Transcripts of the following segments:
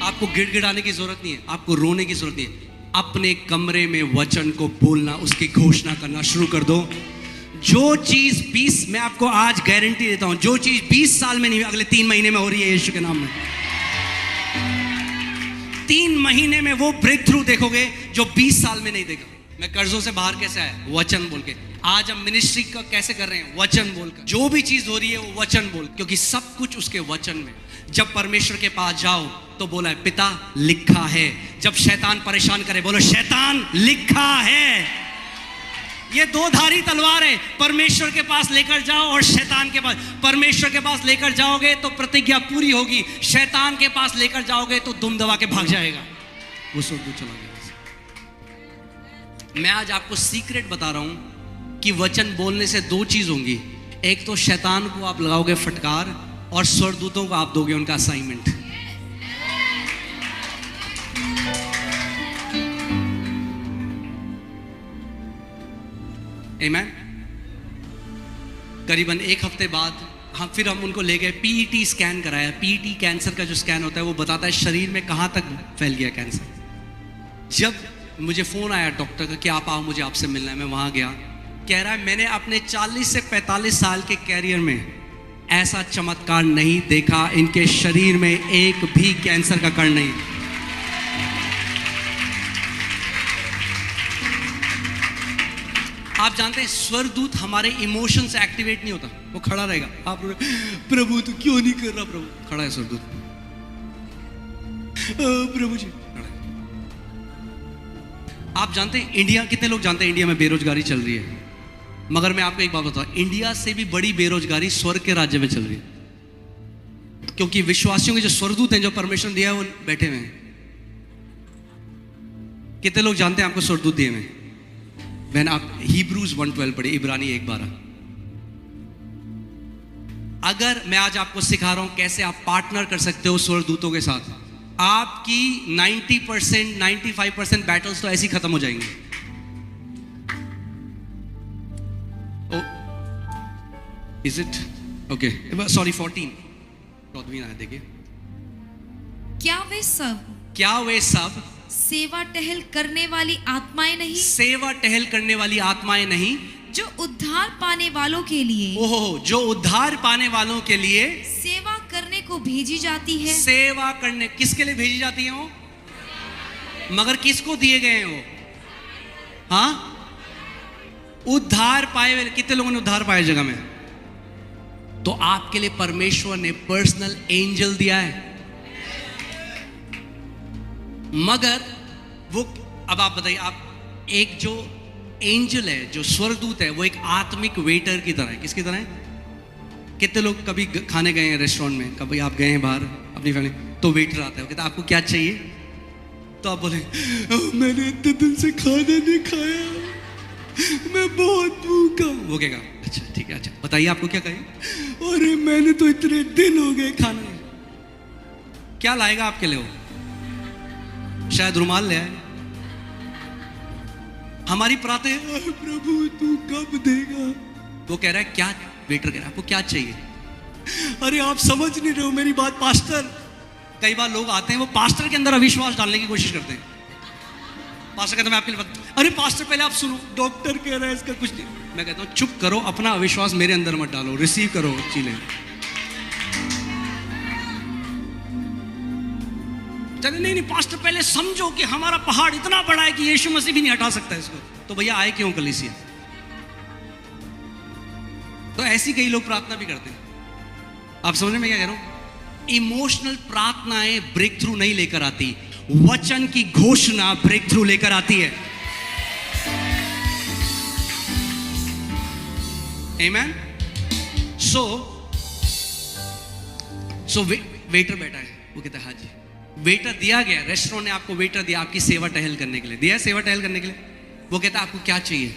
आपको गिड़गिड़ाने की जरूरत नहीं है, आपको रोने की जरूरत नहीं है। अपने कमरे में वचन को बोलना, उसकी घोषणा करना शुरू कर दो। जो चीज 20, मैं आपको आज गारंटी देता हूं, जो चीज 20 साल में नहीं हुई, अगले 3 महीने में हो रही है यीशु के नाम में। 3 महीने में वो ब्रेक थ्रू देखोगे जो 20 साल में नहीं देखा। मैं कर्जों से बाहर कैसे आया? वचन बोल के। आज हम मिनिस्ट्री का कैसे कर रहे हैं? वचन बोलकर। जो भी चीज हो रही है वो वचन बोल, क्योंकि सब कुछ उसके वचन में। जब परमेश्वर के पास जाओ तो बोला है पिता लिखा है। जब शैतान परेशान करे बोलो शैतान लिखा है। ये 2 धारी तलवार है, परमेश्वर के पास लेकर जाओ और शैतान के पास। परमेश्वर के पास लेकर जाओगे तो प्रतिज्ञा पूरी होगी, शैतान के पास लेकर जाओगे तो दुम दबा के भाग जाएगा, वो सब दूर चला गया। मैं आज आपको सीक्रेट बता रहा हूं कि वचन बोलने से 2 चीज होंगी। एक तो शैतान को आप लगाओगे फटकार, और स्वर्गदूतों को आप दोगे उनका असाइनमेंट। आमीन। करीबन 1 हफ्ते बाद हम उनको ले गए, पीईटी स्कैन कराया। पीईटी कैंसर का जो स्कैन होता है वो बताता है शरीर में कहां तक फैल गया कैंसर। जब मुझे फोन आया डॉक्टर का कि आप आओ, मुझे आपसे मिलना है, मैं वहां गया। कह रहा है मैंने अपने 40 से 45 साल के कैरियर में ऐसा चमत्कार नहीं देखा, इनके शरीर में एक भी कैंसर का कण नहीं। आप जानते हैं स्वर्गदूत हमारे इमोशन से एक्टिवेट नहीं होता, वो खड़ा रहेगा। आप प्रभु तू क्यों नहीं कर रहा? प्रभु खड़ा है स्वर्गदूत, प्रभु जी खड़ा है। आप जानते हैं इंडिया, कितने लोग जानते हैं इंडिया में बेरोजगारी चल रही है? मगर मैं आपको एक बात बताऊं, इंडिया से भी बड़ी बेरोजगारी स्वर्ग के राज्य में चल रही है, क्योंकि विश्वासियों के जो स्वर्गदूत हैं, जो परमेश्वर दिया है, वो बैठे हुए हैं। कितने लोग जानते हैं आपको स्वर्गदूत दिए हुए? मैंने आप हिब्रूज 1:12 पढ़े, इब्रानी 1:12। अगर मैं आज आपको सिखा रहा हूं कैसे आप पार्टनर कर सकते हो स्वर्गदूतों के साथ, आपकी 90% 95% बैटल्स तो ऐसे ही खत्म हो जाएंगे। Is it okay? सॉरी 14 आया, देखिए। क्या वे सब सेवा टहल करने वाली आत्माएं नहीं? सेवा टहल करने वाली आत्माएं नहीं, जो उद्धार पाने वालों के लिए, ओहो, जो उद्धार पाने वालों के लिए सेवा करने को भेजी जाती है। सेवा करने किसके लिए भेजी जाती है वो? मगर किसको दिए गए हैं वो? हाँ, उद्धार पाए हुए। कितने लोगों ने उद्धार पाया जगह में? तो आपके लिए परमेश्वर ने पर्सनल एंजल दिया है। मगर वो, अब आप बताइए, आप एक जो एंजल है, जो स्वर्गदूत है, वो एक आत्मिक वेटर की तरह है। किसकी तरह है? कितने लोग कभी खाने गए हैं रेस्टोरेंट में, कभी आप गए हैं बाहर अपनी फैमिली, तो वेटर आता है, वो कहता है आपको क्या चाहिए? तो आप बोले मैंने इतने दिन से खाना नहीं खाया, मैं बहुत भूखा। वो कहेगा अच्छा ठीक है, अच्छा बताइए आपको क्या चाहिए? अरे मैंने तो इतने दिन हो गए खाना नहीं। क्या लाएगा आपके लिए वो? शायद रुमाल ले आए। हमारी प्रार्थना प्रभु तू कब देगा? वो कह रहा है क्या? वेटर कह रहा है आपको क्या चाहिए? अरे आप समझ नहीं रहे हो मेरी बात पास्टर। कई बार लोग आते हैं, वो पास्टर के अंदर अविश्वास डालने की कोशिश करते हैं। पास्टर कहता है मैं आपके लिए, अरे पास्टर पहले आप सुनो, डॉक्टर कह रहा है इसका कुछ नहीं। मैं कहता हूं चुप करो, अपना अविश्वास मेरे अंदर मत डालो, रिसीव करो चीजें। चले नहीं पास्टर पहले समझो कि हमारा पहाड़ इतना बड़ा है कि यीशु मसीह भी नहीं हटा सकता इसको। तो भैया आए क्यों कलीसिया? तो ऐसी कई लोग प्रार्थना भी करते हैं। आप समझ में क्या कह रहा हूं? इमोशनल प्रार्थनाएं ब्रेक थ्रू नहीं लेकर आती, वचन की घोषणा ब्रेक थ्रू लेकर आती है। आमेन। सो वेटर बैठा है, वो कहता है हाँ जी। वेटर दिया गया, रेस्टोरेंट ने आपको वेटर दिया आपकी सेवा टहल करने के लिए, दिया सेवा टहल करने के लिए। वो कहता है आपको क्या चाहिए?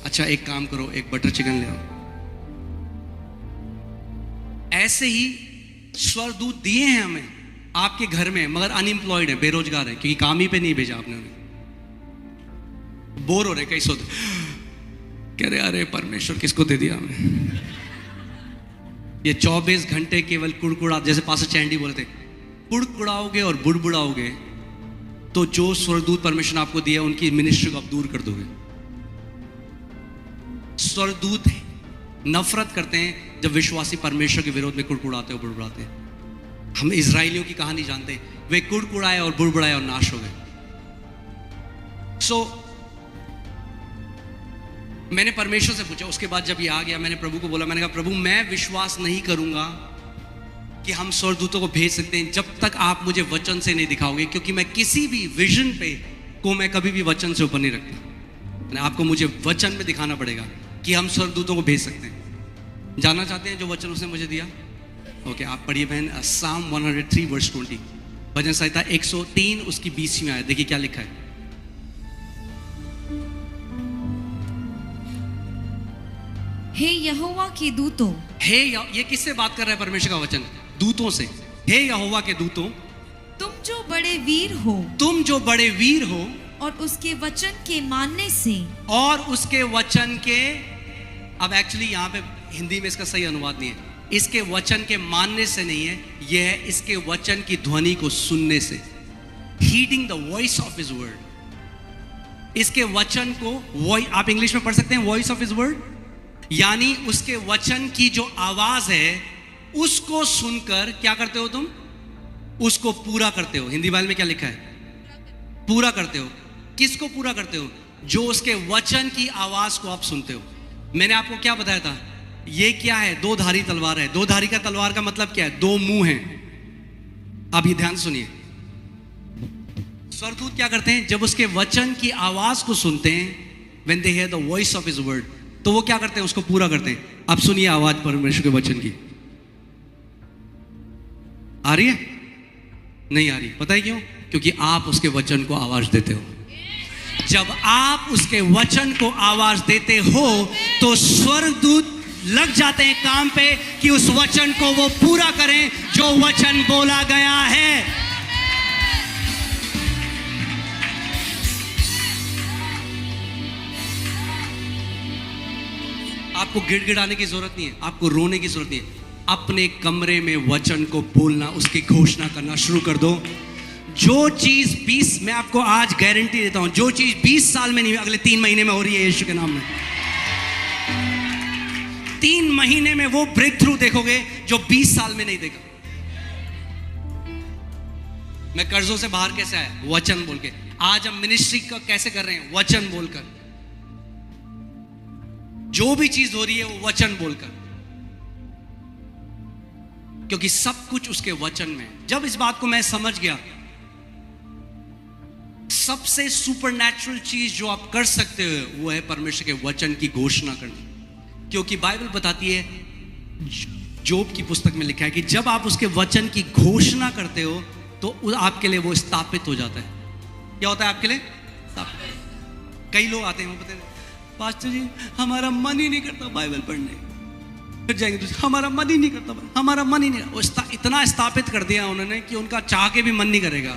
अच्छा एक काम करो, एक बटर चिकन ले आओ। ऐसे ही स्वर्गदूत दिए हैं हमें आपके घर में, मगर अनएम्प्लॉयड है, बेरोजगार है, क्योंकि काम ही पे नहीं भेजा आपने उन्हें। बोर हो रहे कई सोच, कह रहे अरे परमेश्वर किसको दे दिया हमें? ये 24 घंटे केवल कुड़कुड़ा, जैसे पास्टर चैंडी बोले थे, कुड़कुड़ाओगे और बुड़बुड़ाओगे तो जो स्वर्गदूत परमेश्वर ने आपको दिया उनकी मिनिस्ट्री को आप दूर कर दोगे। स्वर्गदूत नफरत करते हैं जब विश्वासी परमेश्वर के विरोध में कुड़कुड़ाते और बुड़बुड़ाते हैं। हम इजराइलियों की कहानी जानते हैं, वे कुड़कुड़ाए और बुड़बुड़ाए और नाश हो गए। मैंने परमेश्वर से पूछा, उसके बाद जब ये आ गया मैंने प्रभु को बोला, मैंने कहा प्रभु मैं विश्वास नहीं करूंगा कि हम स्वर्गदूतों को भेज सकते हैं जब तक आप मुझे वचन से नहीं दिखाओगे, क्योंकि मैं किसी भी विजन पे को मैं कभी भी वचन से ऊपर नहीं रखता। आपको मुझे वचन में दिखाना पड़ेगा कि हम स्वर्गदूतों को भेज सकते हैं। जानना चाहते हैं जो वचन उसने मुझे दिया? ओके, आप पढ़िए बहन, साम 103 वर्स 20, भजन संहिता 103 उसकी 20 में आया। देखिए क्या लिखा है। हे यहोवा के दूतों, ये किससे बात कर रहा है परमेश्वर का वचन? दूतों से। हे यहोवा के दूतों, तुम जो बड़े वीर हो, तुम जो बड़े वीर हो और उसके वचन के मानने से, और उसके वचन के, अब एक्चुअली यहाँ पे हिंदी में इसका सही अनुवाद नहीं है, इसके वचन के मानने से नहीं है, यह है इसके वचन की ध्वनि को सुनने से। Heading the voice of his word. इसके वचन को आप इंग्लिश में पढ़ सकते हैं, वॉइस ऑफ हिज वर्ड, यानी उसके वचन की जो आवाज है उसको सुनकर क्या करते हो तुम? उसको पूरा करते हो। हिंदी बाइबल में क्या लिखा है? पूरा करते हो। किसको पूरा करते हो? जो उसके वचन की आवाज को आप सुनते हो। मैंने आपको क्या बताया था? ये क्या है? दो धारी तलवार है। दो धारी का तलवार का मतलब क्या है? दो मुंह हैं। आप ये ध्यान सुनिए। स्वर्गदूत क्या करते हैं? जब उसके वचन की आवाज को सुनते हैं, when they hear the voice of his word, तो वो क्या करते हैं? उसको पूरा करते हैं। अब सुनिए आवाज परमेश्वर के वचन की। आ रही है? नहीं आ रही। पता है क्यों? क्योंकि आप उसके वचन को आवाज देते हो। जब आप उसके वचन को आवाज देते हो तो स्वर्गदूत लग जाते हैं काम पे कि उस वचन को वो पूरा करें जो वचन बोला गया है। आपको गिड़गिड़ाने की जरूरत नहीं है, आपको रोने की जरूरत नहीं है। अपने कमरे में वचन को बोलना, उसकी घोषणा करना शुरू कर दो। जो चीज 20, मैं आपको आज गारंटी देता हूं, जो चीज 20 साल में नहीं, अगले 3 महीने में हो रही है यीशु के नाम में। 3 महीने में वो ब्रेक थ्रू देखोगे जो 20 साल में नहीं देखा। मैं कर्जों से बाहर कैसे आया? वचन बोल के। आज हम मिनिस्ट्री का कैसे कर रहे हैं? वचन बोलकर। जो भी चीज हो रही है वो वचन बोलकर, क्योंकि सब कुछ उसके वचन में। जब इस बात को मैं समझ गया, सबसे सुपरनैचुरल चीज जो आप कर सकते हो वो है परमेश्वर के वचन की घोषणा करना। क्योंकि बाइबल बताती है, जोब की पुस्तक में लिखा है कि जब आप उसके वचन की घोषणा करते हो तो आपके लिए वो स्थापित हो जाता है। क्या होता है आपके लिए? कई लोग आते हैं, वो बताते हैं पास्टर जी हमारा मन ही नहीं करता बाइबल पढ़ने। फिर जाएंगे तो हमारा मन ही नहीं करता, हमारा मन ही नहीं। वो इतना स्थापित कर दिया उन्होंने कि उनका चाह के भी मन नहीं करेगा,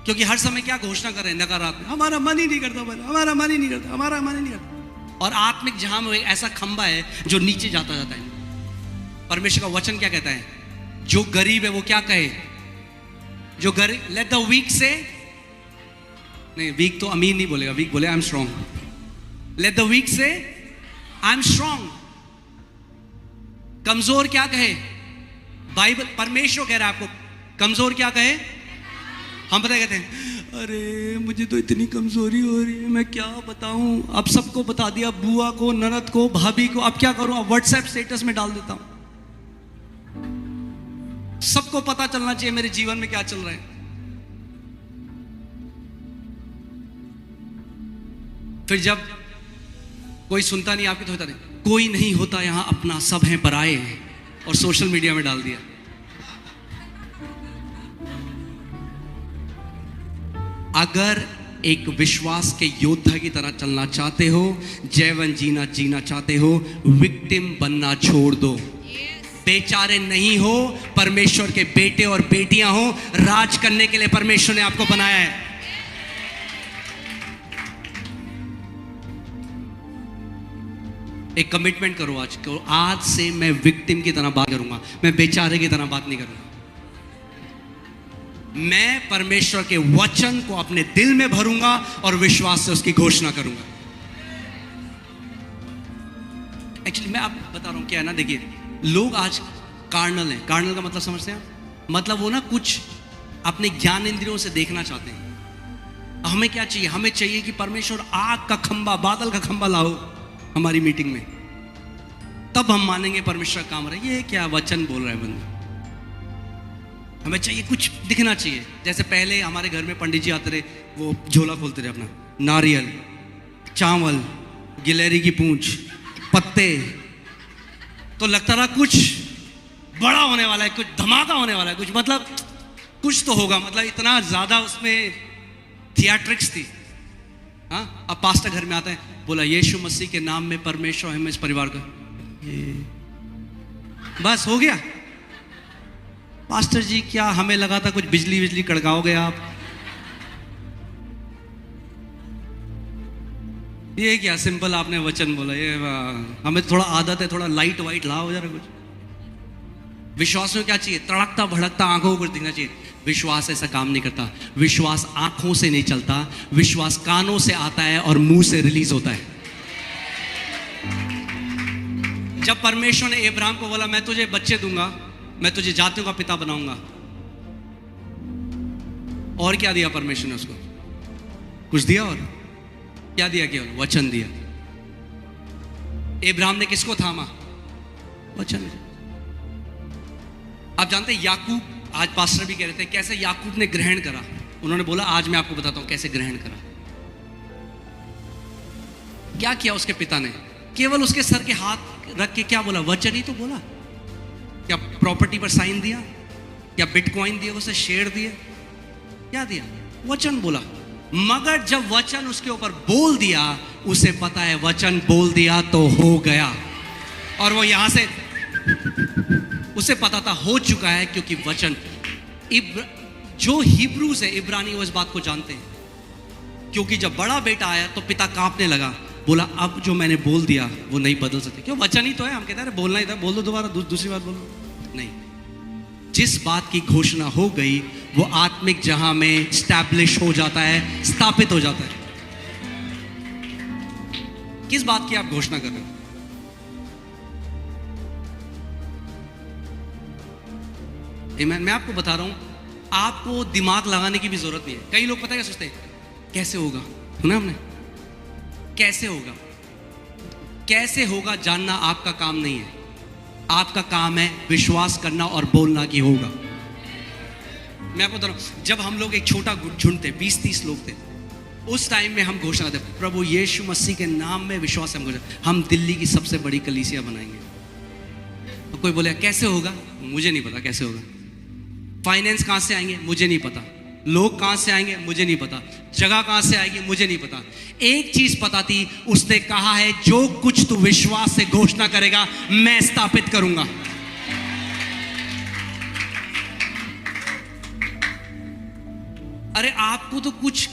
क्योंकि हर समय क्या घोषणा कर रहे हैं? नकारात्मक, हमारा मन ही नहीं करता, हमारा मन ही नहीं करता, हमारा मन ही नहीं करता। और आत्मिक जहां में ऐसा खंबा है जो नीचे जाता जाता है। परमेश्वर का वचन क्या कहता है? जो गरीब है वो क्या कहे? जो गरीब, लेट द वीक से, नहीं वीक तो अमीर नहीं बोलेगा, वीक बोले I am strong. Let the weak say I am strong. कमजोर क्या कहे? बाइबल, परमेश्वर कह रहा है आपको, कमजोर क्या कहे? हम पता कहते हैं अरे मुझे तो इतनी कमजोरी हो रही है, मैं क्या बताऊं। अब सबको बता दिया, बुआ को, ननद को, भाभी को, अब क्या करूं? अब व्हाट्सएप स्टेटस में डाल देता हूं, सबको पता चलना चाहिए मेरे जीवन में क्या चल रहा है। फिर जब कोई सुनता नहीं आपकी तो होता नहीं, कोई नहीं होता यहां अपना, सब हैं पराए, और सोशल मीडिया में डाल दिया। अगर एक विश्वास के योद्धा की तरह चलना चाहते हो, जीवन जीना चाहते हो, विक्टिम बनना छोड़ दो। बेचारे नहीं हो, परमेश्वर के बेटे और बेटियां हो। राज करने के लिए परमेश्वर ने आपको बनाया है। एक कमिटमेंट करो आज को, आज से मैं विक्टिम की तरह बात करूंगा, मैं बेचारे की तरह बात नहीं करूंगा। मैं परमेश्वर के वचन को अपने दिल में भरूंगा और विश्वास से उसकी घोषणा करूंगा। एक्चुअली मैं आप बता रहा हूं क्या है ना, देखिए लोग आज कार्नल हैं। कार्नल का मतलब समझते हैं आप? मतलब वो ना कुछ अपने ज्ञान इंद्रियों से देखना चाहते हैं। हमें क्या चाहिए? हमें चाहिए कि परमेश्वर आग का खंबा, बादल का खंबा लाओ हमारी मीटिंग में, तब हम मानेंगे परमेश्वर काम रहा है। ये क्या वचन बोल रहा है बंदा? हमें चाहिए कुछ दिखना चाहिए। जैसे पहले हमारे घर में पंडित जी आते रहे, वो झोला खोलते रहे अपना, नारियल, चावल, गिलहरी की पूंछ, पत्ते, तो लगता रहा कुछ बड़ा होने वाला है, कुछ धमाका होने वाला है, कुछ मतलब कुछ तो होगा। मतलब इतना ज्यादा उसमें थिएट्रिक्स थी। हाँ, अब पास्टर घर में आता है, बोला यीशु मसीह के नाम में परमेश्वर हमें इस परिवार का, बस हो गया। पास्टर जी क्या हमें लगा था कुछ बिजली बिजली कड़काओगे आप, ये क्या सिंपल आपने वचन बोला। ये हमें थोड़ा आदत है, थोड़ा लाइट वाइट लाओ जरा कुछ। विश्वास में क्या चाहिए? तड़कता भड़कता आंखों को कुछ दिखना चाहिए। विश्वास ऐसा काम नहीं करता। विश्वास आंखों से नहीं चलता, विश्वास कानों से आता है और मुंह से रिलीज होता है। जब परमेश्वर ने अब्राहम को बोला मैं तुझे बच्चे दूंगा, मैं तुझे जातियों का पिता बनाऊंगा, और क्या दिया परमेश्वर ने उसको? कुछ दिया? और क्या दिया? केवल वचन दिया। अब्राहम ने किसको थामा? वचन। आप जानते हैं याकूब, आज पास्टर भी कह रहे थे कैसे याकूब ने ग्रहण करा। उन्होंने बोला आज मैं आपको बताता हूं कैसे ग्रहण करा। क्या किया उसके पिता ने? केवल उसके सर के हाथ रख के क्या बोला? वचन ही तो बोला। क्या प्रॉपर्टी पर साइन दिया? क्या बिटकॉइन दिए उसे, शेयर दिए? क्या दिया? वचन बोला। मगर जब वचन उसके ऊपर बोल दिया, उसे पता है वचन बोल दिया तो हो गया। और वो यहां से उसे पता था हो चुका है, क्योंकि वचन जो हिब्रूज है, इब्रानी, वो इस बात को जानते हैं। क्योंकि जब बड़ा बेटा आया तो पिता कांपने लगा, बोला अब जो मैंने बोल दिया वो नहीं बदल सकते। क्यों? वचन ही तो है। हम कहते हैं बोलना ही था, बोल दो दोबारा, दूसरी बात बोलो। नहीं, जिस बात की घोषणा हो गई वो आत्मिक जहां में स्टैब्लिश हो जाता है, स्थापित हो जाता है। किस बात की आप घोषणा कर रहे हो? मैं आपको बता रहा हूं, आपको दिमाग लगाने की भी जरूरत नहीं है। कई लोग पता है क्या सोचते हैं? कैसे होगा? सुना हमने? कैसे होगा? कैसे होगा जानना आपका काम नहीं है। आपका काम है विश्वास करना और बोलना कि होगा। मैं आपको बता रहा हूं, जब हम लोग एक छोटा झुंड थे, 20-30 लोग थे, उस टाइम में हम घोषणा थे, प्रभु यीशु मसीह के नाम में विश्वास हम दिल्ली की सबसे बड़ी कलीसिया बनाएंगे। तो कोई बोले कैसे होगा? मुझे नहीं पता कैसे होगा। फाइनेंस कहां से आएंगे? मुझे नहीं पता। लोग कहां से आएंगे? मुझे नहीं पता। जगह कहां से आएगी? मुझे नहीं पता। एक चीज पता थी, उसने कहा है जो कुछ तू विश्वास से घोषणा करेगा मैं स्थापित करूंगा। अरे आपको तो कुछ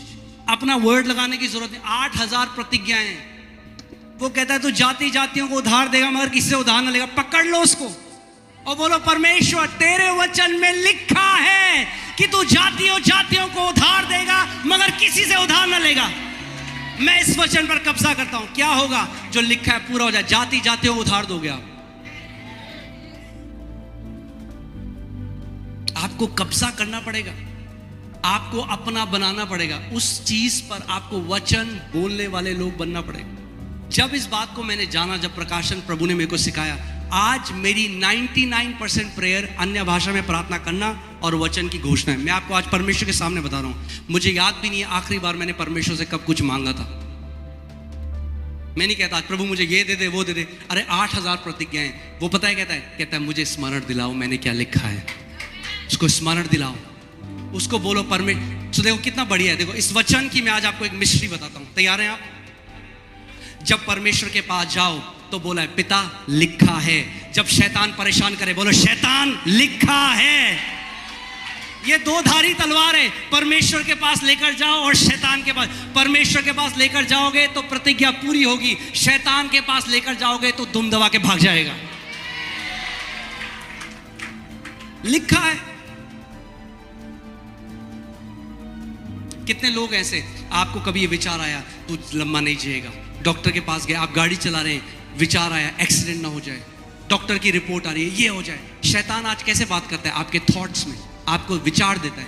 अपना वर्ड लगाने की जरूरत नहीं। 8000 प्रतिज्ञाएं हैं। वो कहता है तू जाति जातियों को उधार देगा मगर किसी से उधार न लेगा। पकड़ लो उसको और बोलो परमेश्वर तेरे वचन में लिखा है कि तू जातियों जातियों को उधार देगा मगर किसी से उधार न लेगा। मैं इस वचन पर कब्जा करता हूं। क्या होगा? जो लिखा है पूरा हो जाए। जाति जातियों को उधार दोगे आप। आपको कब्जा करना पड़ेगा, आपको अपना बनाना पड़ेगा। उस चीज पर आपको वचन बोलने वाले लोग बनना पड़ेगा। जब इस बात को मैंने जाना, जब प्रकाशन प्रभु ने मेरे को सिखाया, आज मेरी 99% प्रेयर अन्य भाषा में प्रार्थना करना और वचन की घोषणा है। मैं आपको आज परमेश्वर के सामने बता रहा हूं, मुझे याद भी नहीं है आखिरी बार मैंने परमेश्वर से कब कुछ मांगा था। मैं नहीं कहता प्रभु मुझे ये दे दे वो दे दे। अरे 8000 प्रतिज्ञाएं। वो पता है कहता है मुझे स्मरण दिलाओ मैंने क्या लिखा है। उसको स्मरण दिलाओ, उसको बोलो परमेश्वर। तो देखो कितना बढ़िया है। देखो इस वचन की मैं आज आपको एक मिस्ट्री बताता हूं। तैयार हैं आप? जब परमेश्वर के पास जाओ तो बोला है पिता लिखा है। जब शैतान परेशान करे बोलो शैतान लिखा है। ये दो धारी तलवार है। परमेश्वर के पास लेकर जाओ और शैतान के पास। परमेश्वर के पास लेकर जाओगे तो प्रतिज्ञा पूरी होगी, शैतान के पास लेकर जाओगे तो दुम दबा के भाग जाएगा। लिखा है। कितने लोग ऐसे, आपको कभी ये विचार आया तू लंबा नहीं जिएगा, डॉक्टर के पास गए, आप गाड़ी चला रहे हैं, विचार आया एक्सीडेंट ना हो जाए, डॉक्टर की रिपोर्ट आ रही है ये हो जाए। शैतान आज कैसे बात करता है? आपके थॉट्स में आपको विचार देता है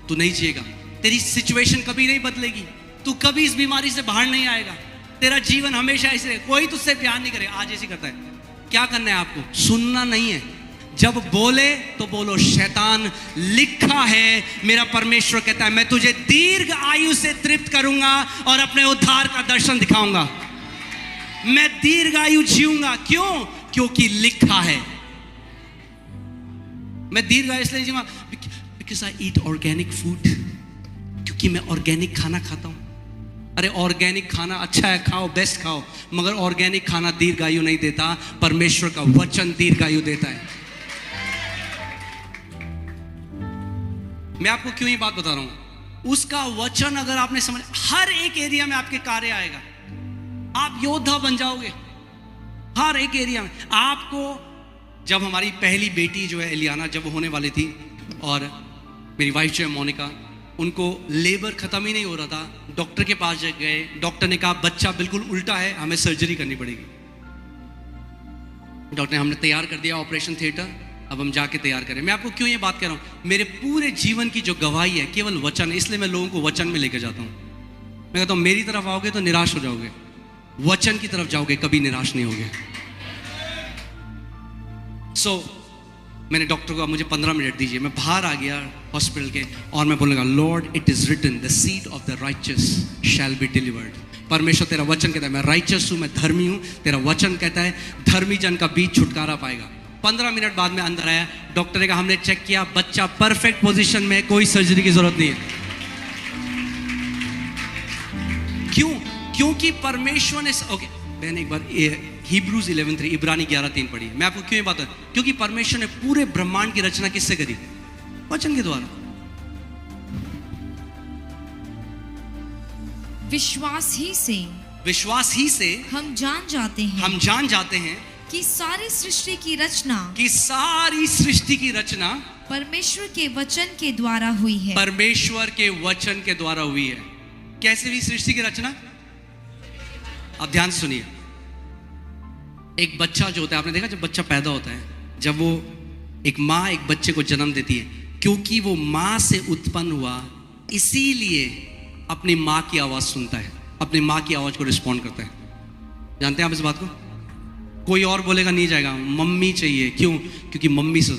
तू नहीं जिएगा, तेरी सिचुएशन कभी नहीं बदलेगी, तू कभी इस बीमारी से बाहर नहीं आएगा, तेरा जीवन हमेशा ऐसे रहे, कोई तुझसे प्यार नहीं करेगा। आज ऐसे करता है। क्या करना है आपको? सुनना नहीं है। जब बोले तो बोलो शैतान, लिखा है, मेरा परमेश्वर कहता है मैं तुझे दीर्घ आयु से तृप्त करूंगा और अपने उद्धार का दर्शन दिखाऊंगा। मैं दीर्घ आयु जीऊंगा। क्यों? क्योंकि लिखा है। मैं दीर्घ आयु इसलिए जीऊंगा because I eat organic food, क्योंकि मैं ऑर्गेनिक खाना खाता हूं। अरे ऑर्गेनिक खाना अच्छा है, खाओ, बेस्ट खाओ, मगर ऑर्गेनिक खाना दीर्घायु नहीं देता। परमेश्वर का वचन दीर्घायु देता है। मैं आपको क्यों ये बात बता रहा हूं? उसका वचन अगर आपने समझ, हर एक एरिया में आपके कार्य आएगा, आप योद्धा बन जाओगे हर एक एरिया में। आपको जब हमारी पहली बेटी जो है एलियाना, जब वो होने वाली थी, और मेरी वाइफ जो है मोनिका, उनको लेबर खत्म ही नहीं हो रहा था, डॉक्टर के पास गए, डॉक्टर ने कहा बच्चा बिल्कुल उल्टा है, हमें सर्जरी करनी पड़ेगी। डॉक्टर ने, हमने तैयार कर दिया ऑपरेशन थिएटर, अब हम जाके तैयार करें। मैं आपको क्यों ये बात कर रहा हूं? मेरे पूरे जीवन की जो गवाही है केवल वचन है, इसलिए मैं लोगों को वचन में लेकर जाता हूं। मैं कहता हूं मेरी तरफ आओगे तो निराश हो जाओगे, वचन की तरफ जाओगे कभी निराश नहीं होगे। मैंने डॉक्टर को, मुझे 15 मिनट दीजिए, मैं बाहर आ गया हॉस्पिटल के, और मैं बोलूँगा lord it is written the seed of the righteous shall be delivered. परमेश्वर तेरा वचन कहता है मैं राइचस हूँ, मैं धर्मी हूँ, तेरा वचन कहता है धर्मी जन का बीज छुटकारा पाएगा। 15 मिनट बाद में अंदर आया, डॉक्टर ने कहा हमने चेक किया, बच्चा परफेक्ट पोजीशन में, कोई सर्जरी की जरूरत नहीं है। क्यों? क्योंकि परमेश्वर ने, ओके मैंने एक बार हिब्रूज 11:3, इब्रानी 11:3 पढ़ी। मैं आपको क्यों ये बात है? क्योंकि परमेश्वर ने पूरे ब्रह्मांड की रचना किससे करी? वचन के द्वारा। विश्वास ही से हम जान जाते हैं कि सारी सृष्टि की रचना परमेश्वर के वचन के द्वारा हुई है। परमेश्वर के वचन के द्वारा हुई है। कैसे हुई सृष्टि की रचना? आप ध्यान से सुनिए। एक बच्चा जो होता है, आपने देखा जब बच्चा पैदा होता है, जब वो एक माँ एक बच्चे को जन्म देती है, क्योंकि वो माँ से उत्पन्न हुआ, इसीलिए अपनी माँ की आवाज सुनता है, अपनी माँ की आवाज को रिस्पॉन्ड करता है। जानते हैं आप इस बात को? कोई और बोलेगा नहीं जाएगा, मम्मी चाहिए। क्यों? क्योंकि मम्मी से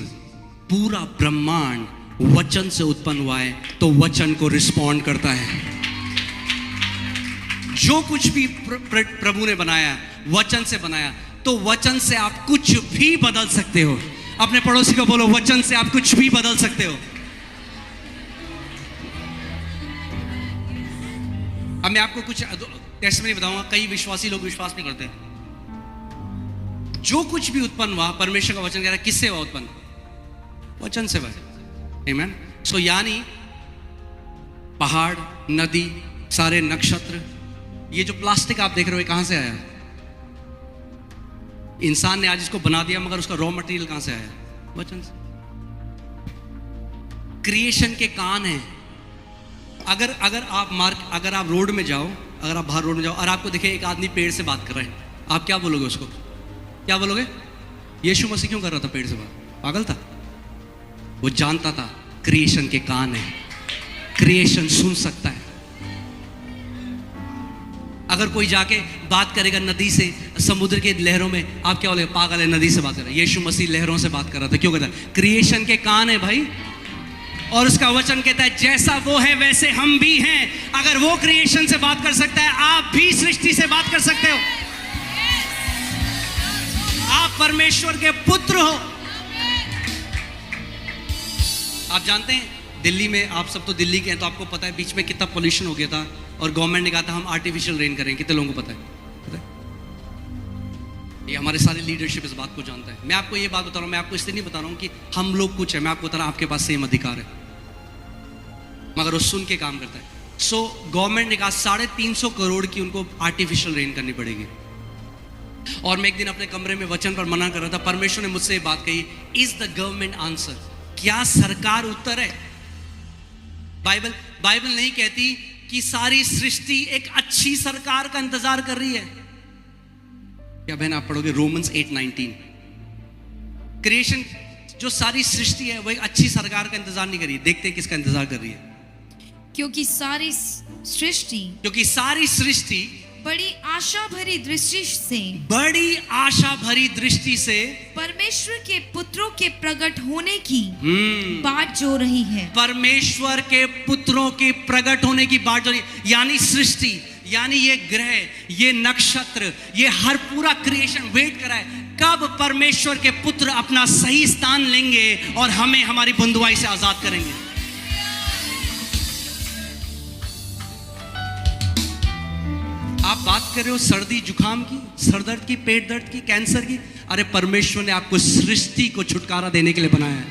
पूरा ब्रह्मांड वचन से उत्पन्न हुआ है, तो वचन को रिस्पॉन्ड करता है। जो कुछ भी प्रभु ने बनाया वचन से बनाया, तो वचन से आप कुछ भी बदल सकते हो। अपने पड़ोसी को बोलो वचन से आप कुछ भी बदल सकते हो। अब मैं आपको कुछ टेस्टमनी बताऊंगा, कई विश्वासी लोग विश्वास नहीं करते। जो कुछ भी उत्पन्न हुआ, परमेश्वर का वचन कह रहा है, किससे हुआ उत्पन्न? वचन से हुआ। आमीन। सो यानी पहाड़, नदी, सारे नक्षत्र, ये जो प्लास्टिक आप देख रहे हो कहां से आया? इंसान ने आज इसको बना दिया, मगर उसका रॉ मटेरियल कहां से आया? वचन से। क्रिएशन के कान है। अगर आप रोड में जाओ, अगर आप बाहर रोड में जाओ और आपको देखे एक आदमी पेड़ से बात कर रहे हैं, आप क्या बोलोगे उसको? क्या बोलोगे? यीशु मसीह क्यों कर रहा था पेड़ से बात? पागल था? वो जानता था क्रिएशन के कान है, क्रिएशन सुन सकता है। अगर कोई जाके बात करेगा नदी से, समुद्र के लहरों में, आप क्या बोलेगा? पागल है, नदी से बात कर रहा है। यीशु मसीह लहरों से बात कर रहा था। क्यों कहता है? क्रिएशन के कान है भाई, और उसका वचन कहता है जैसा वो है वैसे हम भी हैं। अगर वो क्रिएशन से बात कर सकता है, आप भी सृष्टि से बात कर सकते हो। आप परमेश्वर के पुत्र हो। आप जानते हैं दिल्ली में, आप सब तो दिल्ली के हैं, तो आपको पता है बीच में कितना पोल्यूशन हो गया था, और गवर्नमेंट ने कहा था हम आर्टिफिशियल रेन करेंगे। कितने लोगों को पता है? ये हमारे सारे लीडरशिप इस बात को जानता है। मैं आपको ये बात बता रहा हूँ, मैं आपको इसलिए नहीं बता रहा हूँ कि हम लोग कुछ है, मैं आपको बता रहा हूँ आपके पास सेम अधिकार है, मगर वो सुन के काम करता है। सो गवर्नमेंट ने कहा 350 करोड़ की उनको आर्टिफिशियल रेन करनी पड़ेगी। और मैं एक दिन अपने कमरे में वचन पर मना कर रहा था, परमेश्वर ने मुझसे ये बात कही, इज द गवर्नमेंट आंसर? क्या सरकार उत्तर है? बाइबल नहीं कहती कि सारी सृष्टि एक अच्छी सरकार का इंतजार कर रही है। क्या बहन आप पढ़ोगे रोमन्स 8:19, क्रिएशन जो सारी सृष्टि है वो एक अच्छी सरकार का इंतजार नहीं कर रही है। देखते हैं किसका इंतजार कर रही है। क्योंकि सारी सृष्टि बड़ी आशा भरी दृष्टि से परमेश्वर के पुत्रों के प्रकट होने की बाट जो रही है। परमेश्वर के पुत्रों के प्रकट होने की बाट जो रही, यानी सृष्टि, यानी ये ग्रह, ये नक्षत्र, ये हर पूरा क्रिएशन वेट कर रहा है कब परमेश्वर के पुत्र अपना सही स्थान लेंगे और हमें हमारी बंधुआई से आजाद करेंगे। आप बात कर रहे हो सर्दी जुकाम की, सरदर्द की, पेट दर्द की, कैंसर की, अरे परमेश्वर ने आपको सृष्टि को छुटकारा देने के लिए बनाया है।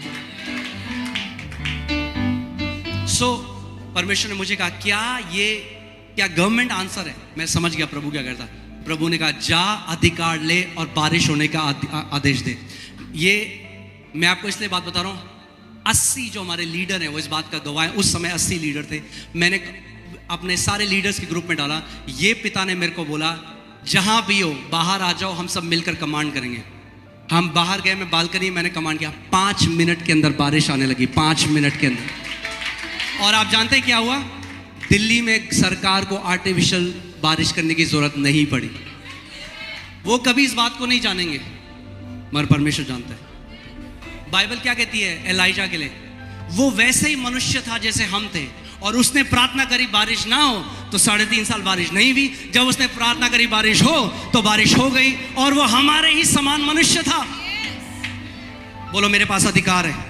परमेश्वर ने मुझे कहा क्या गवर्नमेंट आंसर है? मैं समझ गया प्रभु क्या करता। प्रभु ने कहा जा अधिकार ले और बारिश होने का आदेश दे। ये मैं आपको इसलिए बात बता रहा हूं, 80 जो हमारे लीडर हैं वो इस बात का गवाह है। उस समय 80 लीडर थे। मैंने अपने सारे लीडर्स के ग्रुप में डाला। ये पिता ने मेरे को बोला जहां भी हो बाहर आ जाओ, हम सब मिलकर कमांड करेंगे। हम बाहर गए, मैं बालकनी, मैंने कमांड किया, 5 मिनट के अंदर बारिश आने लगी, 5 मिनट के अंदर। और आप जानते हैं क्या हुआ? दिल्ली में सरकार को आर्टिफिशियल बारिश करने की जरूरत नहीं पड़ी। वो कभी इस बात को नहीं जानेंगे मगर परमेश्वर जानता है। बाइबल क्या कहती है एलाइजा के लिए? वो वैसे ही मनुष्य था जैसे हम थे, और उसने प्रार्थना करी बारिश ना हो, तो 3.5 साल बारिश नहीं हुई। जब उसने प्रार्थना करी बारिश हो, तो बारिश हो गई, और वो हमारे ही समान मनुष्य था। बोलो मेरे पास अधिकार है।